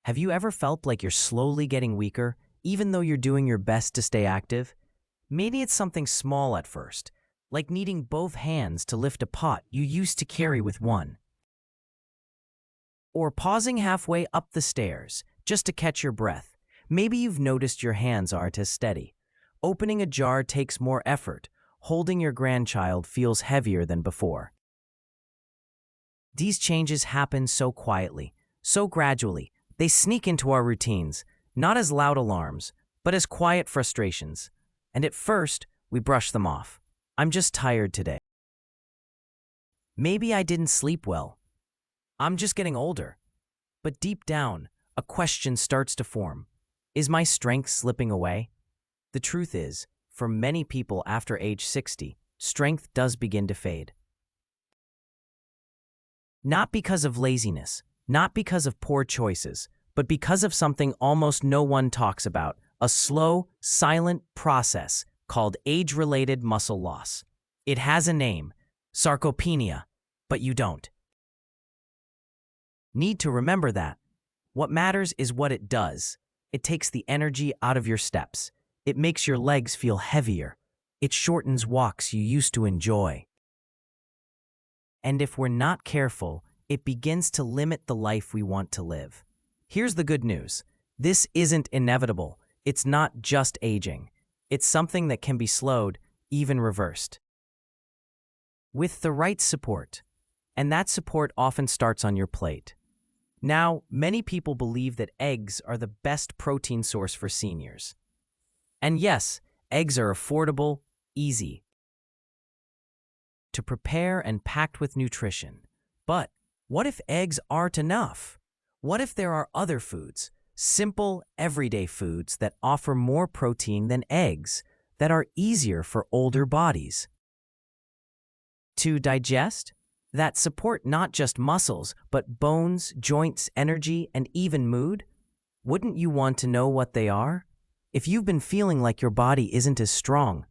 Have you ever felt like you're slowly getting weaker, even though you're doing your best to stay active? Maybe it's something small at first, like needing both hands to lift a pot you used to carry with one. Or pausing halfway up the stairs, just to catch your breath. Maybe you've noticed your hands aren't as steady. Opening a jar takes more effort. Holding your grandchild feels heavier than before. These changes happen so quietly, so gradually. They sneak into our routines, not as loud alarms, but as quiet frustrations. And at first, we brush them off. I'm just tired today. Maybe I didn't sleep well. I'm just getting older. But deep down, a question starts to form. Is my strength slipping away? The truth is, for many people after age 60, strength does begin to fade. Not because of laziness, not because of poor choices, but because of something almost no one talks about, a slow, silent process called age-related muscle loss. It has a name, sarcopenia, but you don't need to remember that. What matters is what it does. It takes the energy out of your steps. It makes your legs feel heavier. It shortens walks you used to enjoy. And if we're not careful, it begins to limit the life we want to live. Here's the good news. This isn't inevitable. It's not just aging. It's something that can be slowed, even reversed, with the right support. And that support often starts on your plate. Now, many people believe that eggs are the best protein source for seniors. And yes, eggs are affordable, easy to prepare and packed with nutrition. But what if eggs aren't enough? What if there are other foods, simple, everyday foods that offer more protein than eggs, that are easier for older bodies to digest, that support not just muscles, but bones, joints, energy, and even mood? Wouldn't you want to know what they are? If you've been feeling like your body isn't as strong,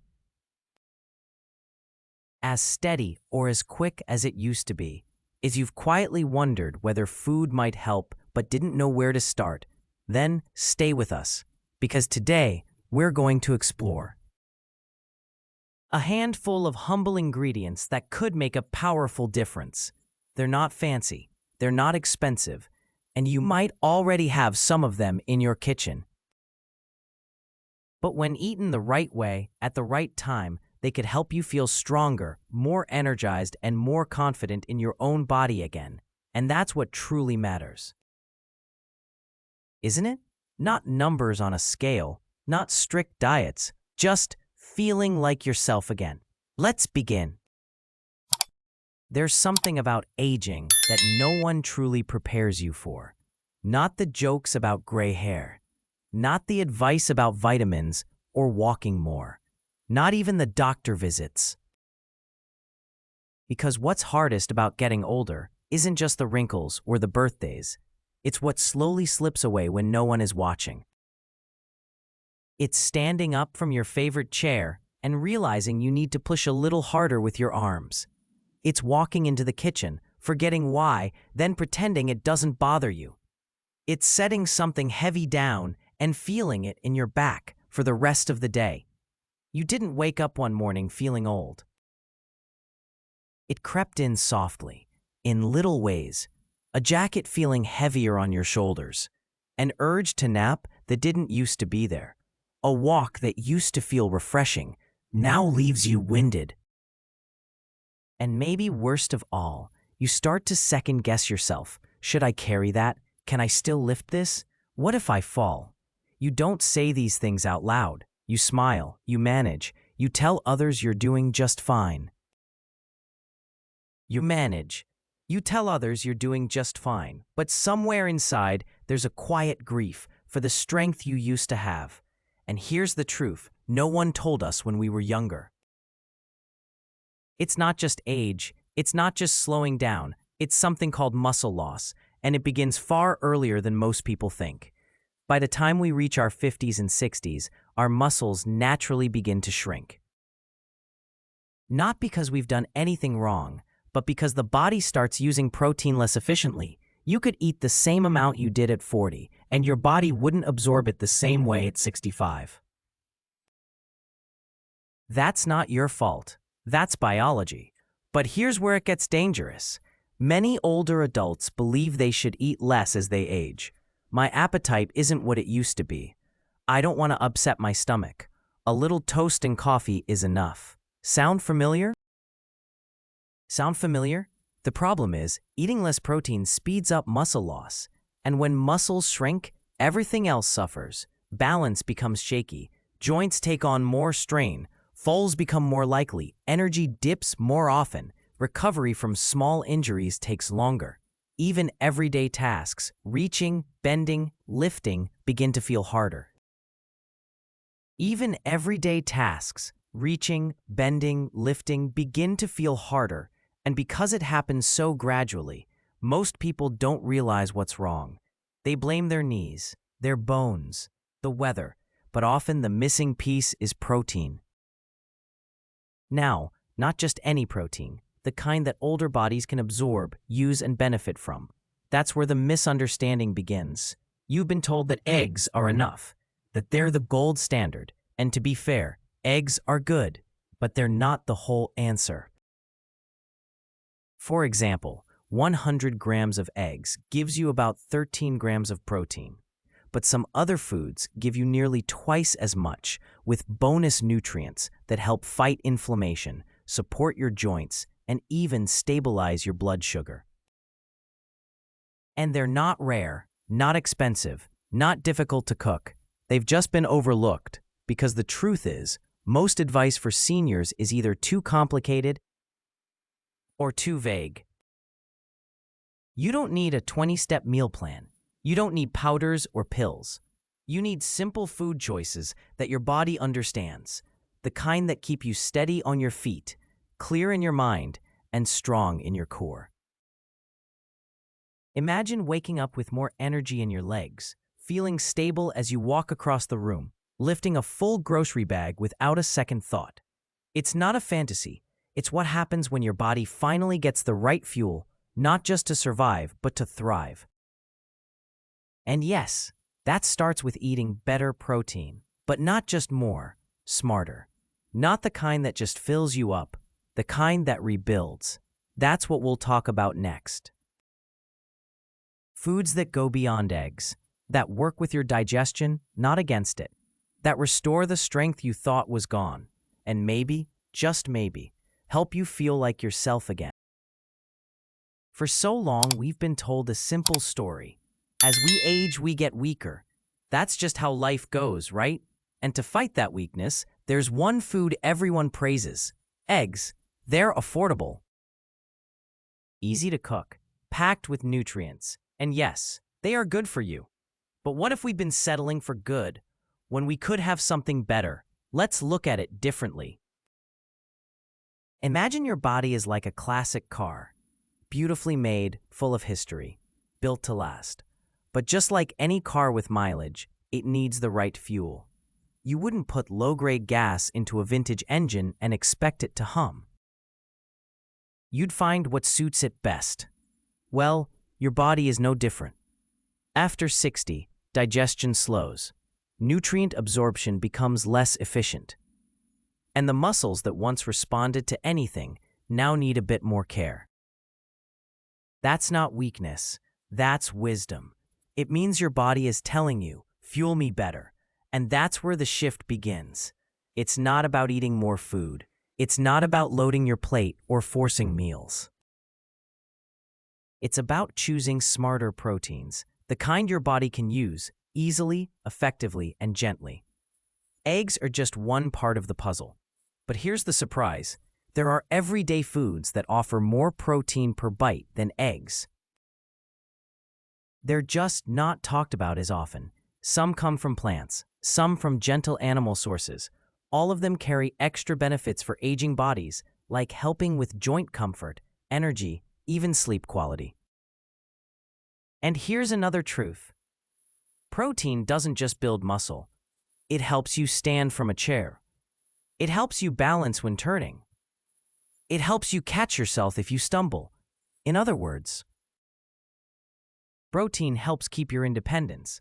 as steady, or as quick as it used to be, if you've quietly wondered whether food might help but didn't know where to start, then stay with us, because today we're going to explore a handful of humble ingredients that could make a powerful difference. They're not fancy, they're not expensive, and you might already have some of them in your kitchen. But when eaten the right way, at the right time, they could help you feel stronger, more energized, and more confident in your own body again. And that's what truly matters. Isn't it? Not numbers on a scale, not strict diets, just feeling like yourself again. Let's begin. There's something about aging that no one truly prepares you for. Not the jokes about gray hair. Not the advice about vitamins or walking more. Not even the doctor visits. Because what's hardest about getting older isn't just the wrinkles or the birthdays. It's what slowly slips away when no one is watching. It's standing up from your favorite chair and realizing you need to push a little harder with your arms. It's walking into the kitchen, forgetting why, then pretending it doesn't bother you. It's setting something heavy down and feeling it in your back for the rest of the day. You didn't wake up one morning feeling old. It crept in softly, in little ways, a jacket feeling heavier on your shoulders, an urge to nap that didn't used to be there, a walk that used to feel refreshing now leaves you winded. And maybe worst of all, you start to second-guess yourself. Should I carry that? Can I still lift this? What if I fall? You don't say these things out loud. You smile, you manage, you tell others you're doing just fine. You manage. You tell others you're doing just fine, but somewhere inside, there's a quiet grief for the strength you used to have. And here's the truth, no one told us when we were younger. It's not just age, it's not just slowing down, it's something called muscle loss, and it begins far earlier than most people think. By the time we reach our 50s and 60s, our muscles naturally begin to shrink. Not because we've done anything wrong, but because the body starts using protein less efficiently. You could eat the same amount you did at 40, and your body wouldn't absorb it the same way at 65. That's not your fault. That's biology. But here's where it gets dangerous. Many older adults believe they should eat less as they age. My appetite isn't what it used to be. I don't want to upset my stomach. A little toast and coffee is enough. Sound familiar? Sound familiar? The problem is, eating less protein speeds up muscle loss. And when muscles shrink, everything else suffers. Balance becomes shaky. Joints take on more strain. Falls become more likely. Energy dips more often. Recovery from small injuries takes longer. Even everyday tasks, reaching, bending, lifting, begin to feel harder. Even everyday tasks, reaching, bending, lifting, begin to feel harder. And because it happens so gradually, most people don't realize what's wrong. They blame their knees, their bones, the weather, but often the missing piece is protein. Now, not just any protein, the kind that older bodies can absorb, use, and benefit from. That's where the misunderstanding begins. You've been told that eggs are enough, that they're the gold standard. And to be fair, eggs are good, but they're not the whole answer. For example, 100 grams of eggs gives you about 13 grams of protein. But some other foods give you nearly twice as much, with bonus nutrients that help fight inflammation, support your joints, and even stabilize your blood sugar. And they're not rare, not expensive, not difficult to cook. They've just been overlooked, because the truth is, most advice for seniors is either too complicated or too vague. You don't need a 20-step meal plan. You don't need powders or pills. You need simple food choices that your body understands, the kind that keep you steady on your feet, clear in your mind, and strong in your core. Imagine waking up with more energy in your legs, feeling stable as you walk across the room, lifting a full grocery bag without a second thought. It's not a fantasy. It's what happens when your body finally gets the right fuel, not just to survive, but to thrive. And yes, that starts with eating better protein, but not just more, smarter. Not the kind that just fills you up, the kind that rebuilds. That's what we'll talk about next. Foods that go beyond eggs, that work with your digestion, not against it, that restore the strength you thought was gone, and maybe, just maybe, help you feel like yourself again. For so long, we've been told a simple story. As we age, we get weaker. That's just how life goes, right? And to fight that weakness, there's one food everyone praises: eggs. They're affordable, easy to cook, packed with nutrients, and yes, they are good for you. But what if we've been settling for good when we could have something better? Let's look at it differently. Imagine your body is like a classic car, beautifully made, full of history, built to last. But just like any car with mileage, it needs the right fuel. You wouldn't put low-grade gas into a vintage engine and expect it to hum. You'd find what suits it best. Well, your body is no different. After 60, digestion slows. Nutrient absorption becomes less efficient. And the muscles that once responded to anything now need a bit more care. That's not weakness. That's wisdom. It means your body is telling you, fuel me better. And that's where the shift begins. It's not about eating more food. It's not about loading your plate or forcing meals. It's about choosing smarter proteins, the kind your body can use easily, effectively, and gently. Eggs are just one part of the puzzle. But here's the surprise. There are everyday foods that offer more protein per bite than eggs. They're just not talked about as often. Some come from plants, some from gentle animal sources. All of them carry extra benefits for aging bodies, like helping with joint comfort, energy, even sleep quality. And here's another truth. Protein doesn't just build muscle. It helps you stand from a chair. It helps you balance when turning. It helps you catch yourself if you stumble. In other words, Protein helps keep your independence.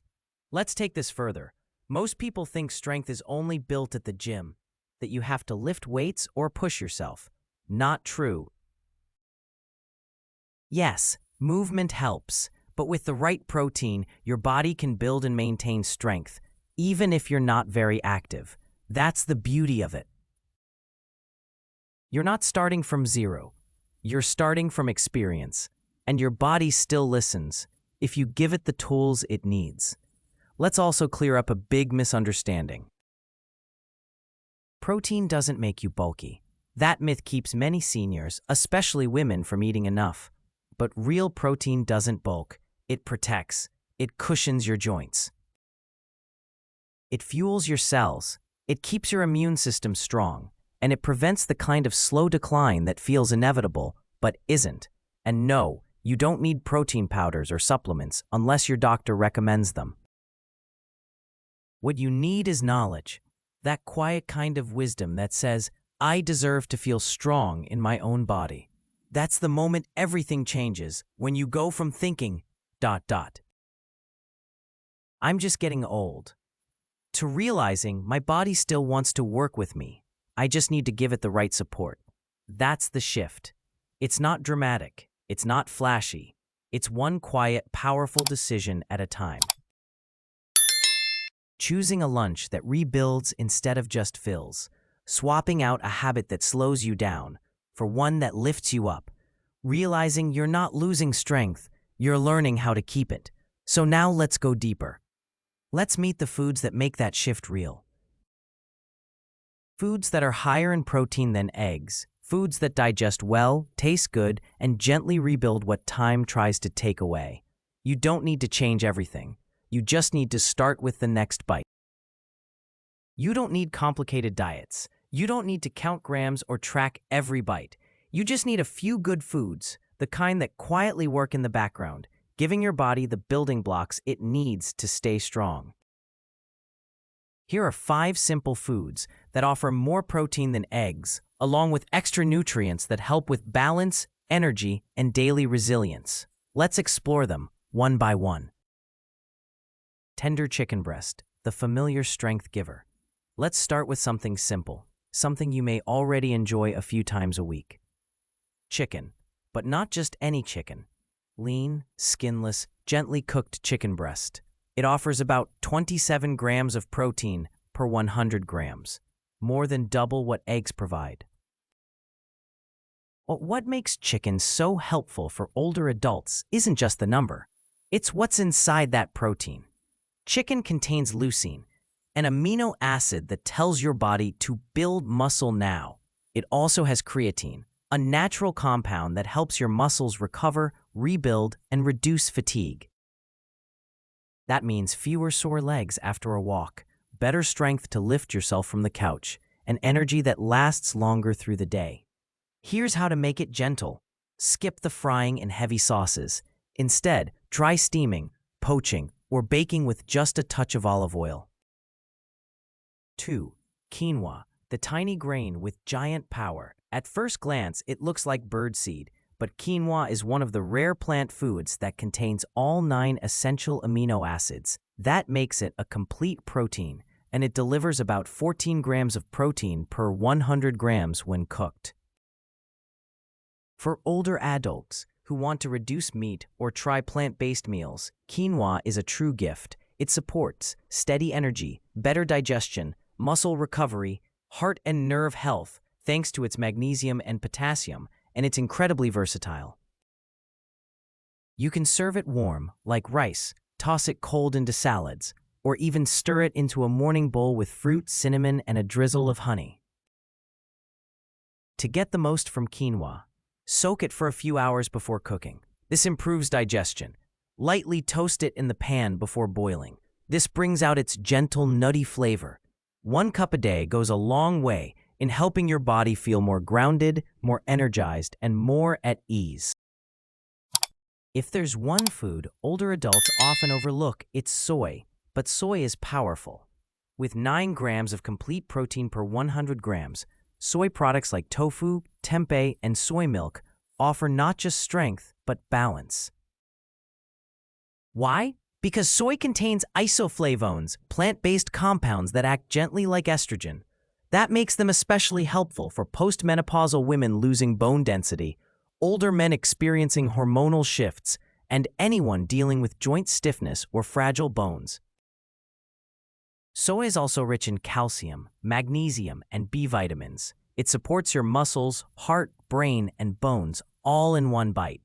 Let's take this further. Most people think strength is only built at the gym, that you have to lift weights or push yourself. Not true. Yes, movement helps, but with the right protein, your body can build and maintain strength, even if you're not very active. That's the beauty of it. You're not starting from zero. You're starting from experience, and your body still listens if you give it the tools it needs. Let's also clear up a big misunderstanding. Protein doesn't make you bulky. That myth keeps many seniors, especially women, from eating enough. But real protein doesn't bulk. It protects. It cushions your joints. It fuels your cells. It keeps your immune system strong. And it prevents the kind of slow decline that feels inevitable, but isn't. And no, you don't need protein powders or supplements unless your doctor recommends them. What you need is knowledge. That quiet kind of wisdom that says, I deserve to feel strong in my own body. That's the moment everything changes, when you go from thinking, ... I'm just getting old, to realizing my body still wants to work with me. I just need to give it the right support. That's the shift. It's not dramatic. It's not flashy. It's one quiet, powerful decision at a time. Choosing a lunch that rebuilds instead of just fills. Swapping out a habit that slows you down for one that lifts you up. Realizing you're not losing strength, you're learning how to keep it. So now let's go deeper. Let's meet the foods that make that shift real. Foods that are higher in protein than eggs. Foods that digest well, taste good, and gently rebuild what time tries to take away. You don't need to change everything. You just need to start with the next bite. You don't need complicated diets. You don't need to count grams or track every bite. You just need a few good foods, the kind that quietly work in the background, giving your body the building blocks it needs to stay strong. Here are 5 simple foods that offer more protein than eggs, along with extra nutrients that help with balance, energy, and daily resilience. Let's explore them, one by one. Tender chicken breast, the familiar strength giver. Let's start with something simple, something you may already enjoy a few times a week. Chicken, but not just any chicken. Lean, skinless, gently cooked chicken breast. It offers about 27 grams of protein per 100 grams, more than double what eggs provide. But what makes chicken so helpful for older adults isn't just the number. It's what's inside that protein. Chicken contains leucine, an amino acid that tells your body to build muscle now. It also has creatine, a natural compound that helps your muscles recover, rebuild, and reduce fatigue. That means fewer sore legs after a walk, better strength to lift yourself from the couch, and energy that lasts longer through the day. Here's how to make it gentle. Skip the frying and heavy sauces. Instead, try steaming, poaching, or baking with just a touch of olive oil. 2. Quinoa, the tiny grain with giant power. At first glance, it looks like birdseed, but quinoa is one of the rare plant foods that contains all 9 essential amino acids. That makes it a complete protein, and it delivers about 14 grams of protein per 100 grams when cooked. For older adults who want to reduce meat or try plant-based meals, quinoa is a true gift. It supports steady energy, better digestion, muscle recovery, heart and nerve health, thanks to its magnesium and potassium, and it's incredibly versatile. You can serve it warm, like rice, toss it cold into salads, or even stir it into a morning bowl with fruit, cinnamon, and a drizzle of honey. To get the most from quinoa, soak it for a few hours before cooking. This improves digestion. Lightly toast it in the pan before boiling. This brings out its gentle, nutty flavor. 1 cup a day goes a long way in helping your body feel more grounded, more energized, and more at ease. If there's one food older adults often overlook, it's soy. But soy is powerful. With 9 grams of complete protein per 100 grams, soy products like tofu, tempeh, and soy milk offer not just strength, but balance. Why? Because soy contains isoflavones, plant-based compounds that act gently like estrogen. That makes them especially helpful for postmenopausal women losing bone density, older men experiencing hormonal shifts, and anyone dealing with joint stiffness or fragile bones. Soy is also rich in calcium, magnesium, and B vitamins. It supports your muscles, heart, brain, and bones all in one bite.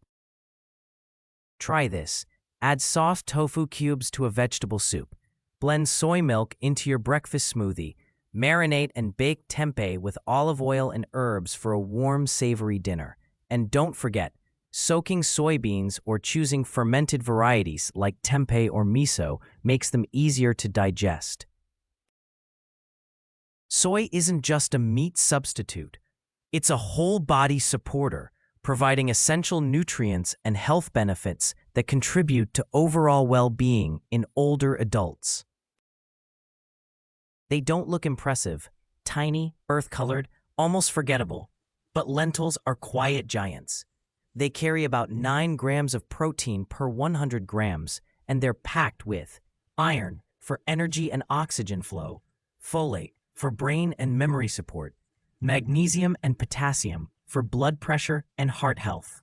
Try this. Add soft tofu cubes to a vegetable soup. Blend soy milk into your breakfast smoothie. Marinate and bake tempeh with olive oil and herbs for a warm, savory dinner. And don't forget, soaking soybeans or choosing fermented varieties like tempeh or miso makes them easier to digest. Soy isn't just a meat substitute. It's a whole-body supporter, providing essential nutrients and health benefits that contribute to overall well-being in older adults. They don't look impressive, tiny, earth-colored, almost forgettable, but lentils are quiet giants. They carry about 9 grams of protein per 100 grams, and they're packed with iron for energy and oxygen flow, folate for brain and memory support, magnesium and potassium for blood pressure and heart health.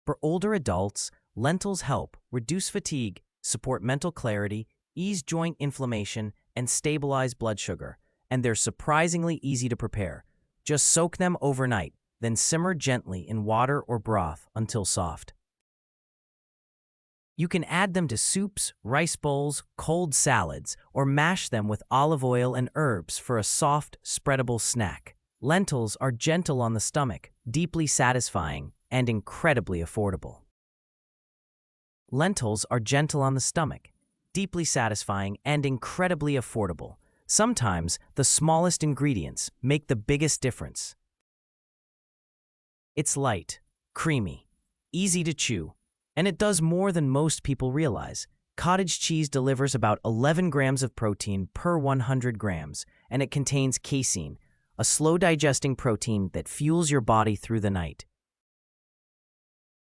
For older adults, lentils help reduce fatigue, support mental clarity, ease joint inflammation, and stabilize blood sugar, and they're surprisingly easy to prepare. Just soak them overnight, then simmer gently in water or broth until soft. You can add them to soups, rice bowls, cold salads, or mash them with olive oil and herbs for a soft, spreadable snack. Lentils are gentle on the stomach, deeply satisfying, and incredibly affordable. Lentils are gentle on the stomach, deeply satisfying, and incredibly affordable. Sometimes the smallest ingredients make the biggest difference. It's light, creamy, easy to chew, and it does more than most people realize. Cottage cheese delivers about 11 grams of protein per 100 grams, and it contains casein, a slow-digesting protein that fuels your body through the night.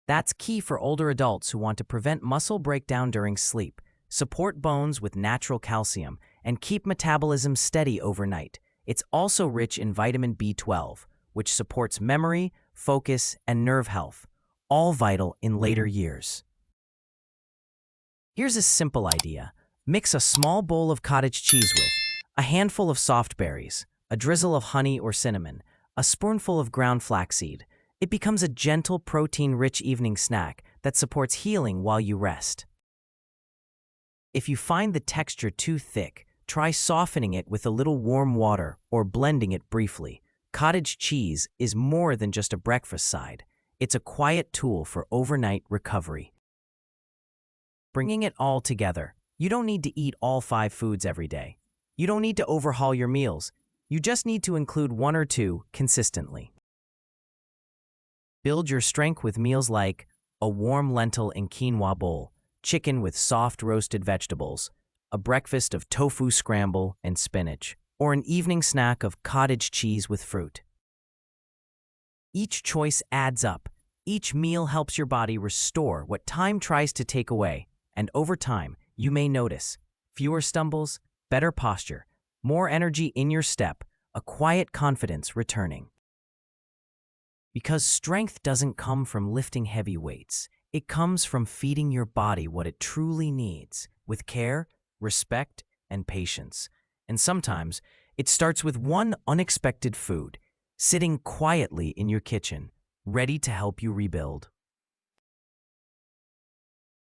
That's key for older adults who want to prevent muscle breakdown during sleep, support bones with natural calcium, and keep metabolism steady overnight. It's also rich in vitamin B12, which supports memory, focus, and nerve health, all vital in later years. Here's a simple idea. Mix a small bowl of cottage cheese with a handful of soft berries, a drizzle of honey or cinnamon, a spoonful of ground flaxseed. It becomes a gentle, protein-rich evening snack that supports healing while you rest. If you find the texture too thick, try softening it with a little warm water or blending it briefly. Cottage cheese is more than just a breakfast side. It's a quiet tool for overnight recovery. Bringing it all together, you don't need to eat all 5 foods every day. You don't need to overhaul your meals. You just need to include 1 or 2 consistently. Build your strength with meals like a warm lentil and quinoa bowl, chicken with soft roasted vegetables, a breakfast of tofu scramble and spinach, or an evening snack of cottage cheese with fruit. Each choice adds up. Each meal helps your body restore what time tries to take away, and over time, you may notice fewer stumbles, better posture, more energy in your step, a quiet confidence returning. Because strength doesn't come from lifting heavy weights. It comes from feeding your body what it truly needs, with care, respect, and patience. And sometimes, it starts with one unexpected food, sitting quietly in your kitchen, ready to help you rebuild.